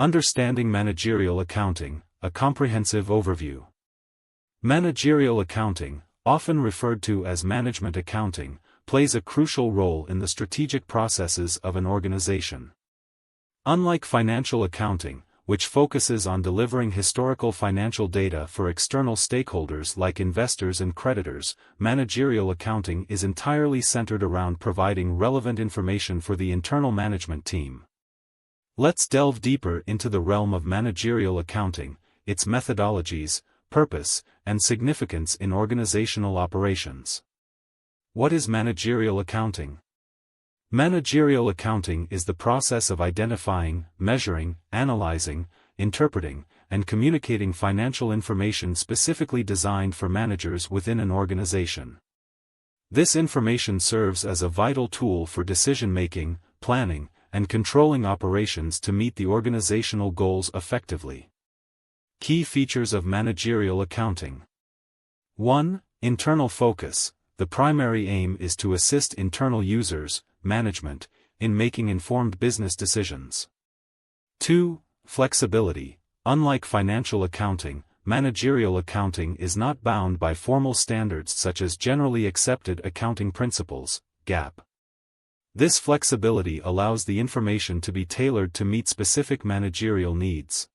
Understanding managerial accounting, a comprehensive overview. Managerial accounting, often referred to as management accounting, plays a crucial role in the strategic processes of an organization. Unlike financial accounting, which focuses on delivering historical financial data for external stakeholders like investors and creditors, managerial accounting is entirely centered around providing relevant information for the internal management team. Let's delve deeper into the realm of managerial accounting, its methodologies, purpose, and significance in organizational operations. What is managerial accounting? Managerial accounting is the process of identifying, measuring, analyzing, interpreting, and communicating financial information specifically designed for managers within an organization. This information serves as a vital tool for decision-making, planning, and controlling operations to meet the organizational goals effectively. Key features of managerial accounting. 1. Internal focus. The primary aim is to assist internal users, management, in making informed business decisions. 2. Flexibility. Unlike financial accounting, managerial accounting is not bound by formal standards such as generally accepted accounting principles, GAAP. This flexibility allows the information to be tailored to meet specific managerial needs.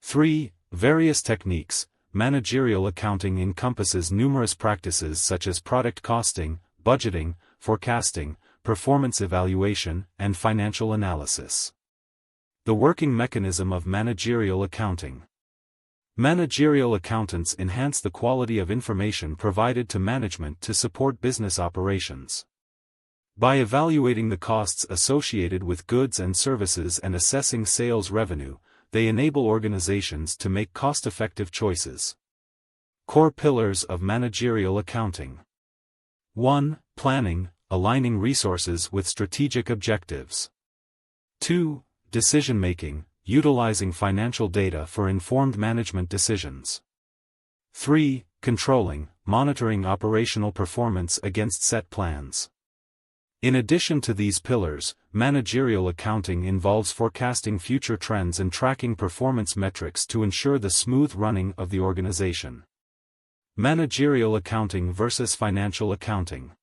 3. Various techniques. Managerial accounting encompasses numerous practices such as product costing, budgeting, forecasting, performance evaluation, and financial analysis. The working mechanism of managerial accounting. Managerial accountants enhance the quality of information provided to management to support business operations. By evaluating the costs associated with goods and services and assessing sales revenue, they enable organizations to make cost-effective choices. Core pillars of managerial accounting. 1. Planning, aligning resources with strategic objectives. 2. Decision-making, utilizing financial data for informed management decisions. 3. Controlling, monitoring operational performance against set plans. In addition to these pillars, managerial accounting involves forecasting future trends and tracking performance metrics to ensure the smooth running of the organization. Managerial accounting versus financial accounting.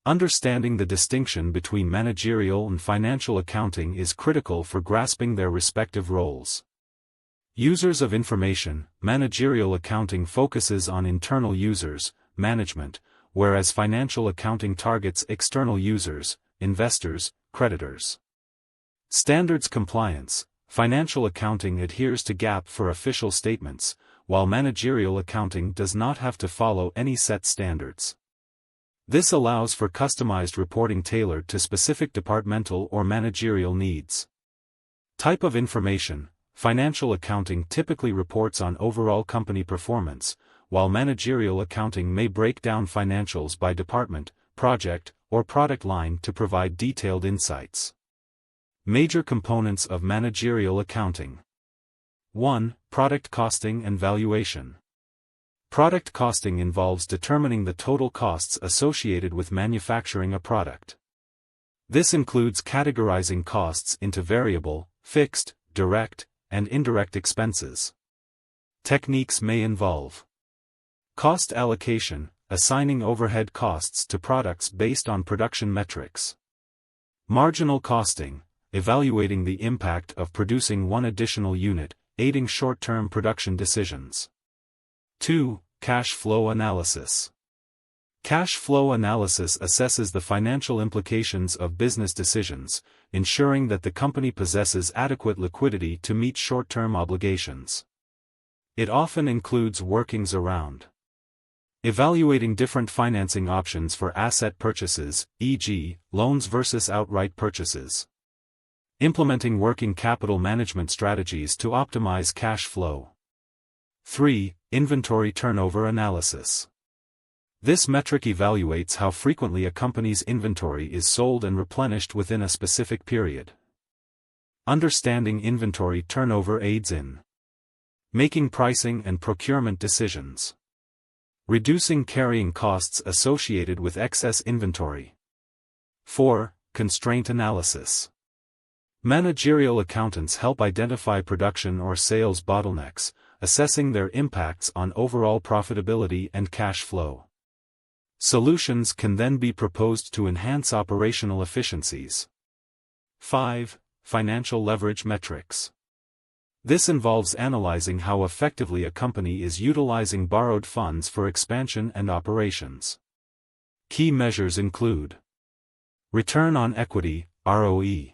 Understanding the distinction between managerial and financial accounting is critical for grasping their respective roles. Users of information. Managerial accounting focuses on internal users, management, whereas financial accounting targets external users, investors, creditors. Standards compliance. Financial accounting adheres to GAAP for official statements, while managerial accounting does not have to follow any set standards. This allows for customized reporting tailored to specific departmental or managerial needs. Type of information. Financial accounting typically reports on overall company performance, while managerial accounting may break down financials by department, project, or product line to provide detailed insights. Major components of managerial accounting. 1. Product costing and valuation. Product costing involves determining the total costs associated with manufacturing a product. This includes categorizing costs into variable, fixed, direct, and indirect expenses. Techniques may involve cost allocation, assigning overhead costs to products based on production metrics. Marginal costing, evaluating the impact of producing one additional unit, aiding short-term production decisions. 2. Cash flow analysis. Cash flow analysis assesses the financial implications of business decisions, ensuring that the company possesses adequate liquidity to meet short-term obligations. It often includes workings around evaluating different financing options for asset purchases, e.g., loans versus outright purchases. Implementing working capital management strategies to optimize cash flow. 3. Inventory turnover analysis. This metric evaluates how frequently a company's inventory is sold and replenished within a specific period. Understanding inventory turnover aids in making pricing and procurement decisions. Reducing carrying costs associated with excess inventory. 4. Constraint analysis. Managerial accountants help identify production or sales bottlenecks, assessing their impacts on overall profitability and cash flow. Solutions can then be proposed to enhance operational efficiencies. 5. Financial leverage metrics. This involves analyzing how effectively a company is utilizing borrowed funds for expansion and operations. Key measures include return on equity, ROE,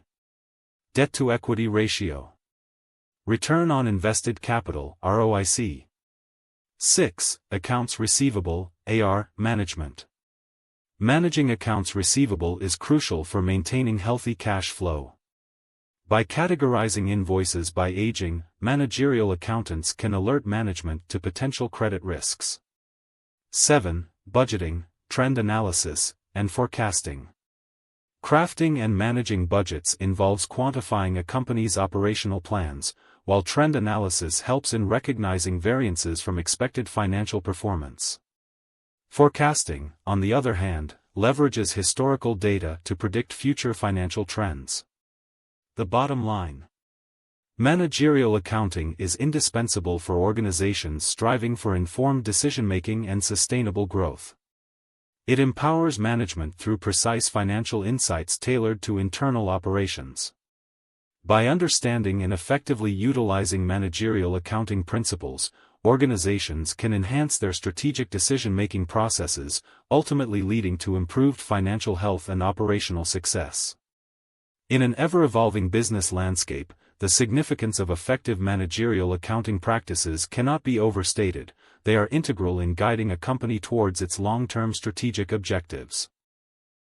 debt-to-equity ratio, return on invested capital, ROIC. 6. Accounts receivable, AR, management. Managing accounts receivable is crucial for maintaining healthy cash flow. By categorizing invoices by aging, managerial accountants can alert management to potential credit risks. 7. Budgeting, trend analysis, and forecasting. Crafting and managing budgets involves quantifying a company's operational plans, while trend analysis helps in recognizing variances from expected financial performance. Forecasting, on the other hand, leverages historical data to predict future financial trends. The bottom line. Managerial accounting is indispensable for organizations striving for informed decision-making and sustainable growth. It empowers management through precise financial insights tailored to internal operations. By understanding and effectively utilizing managerial accounting principles, organizations can enhance their strategic decision-making processes, ultimately leading to improved financial health and operational success. In an ever-evolving business landscape, the significance of effective managerial accounting practices cannot be overstated. They are integral in guiding a company towards its long-term strategic objectives.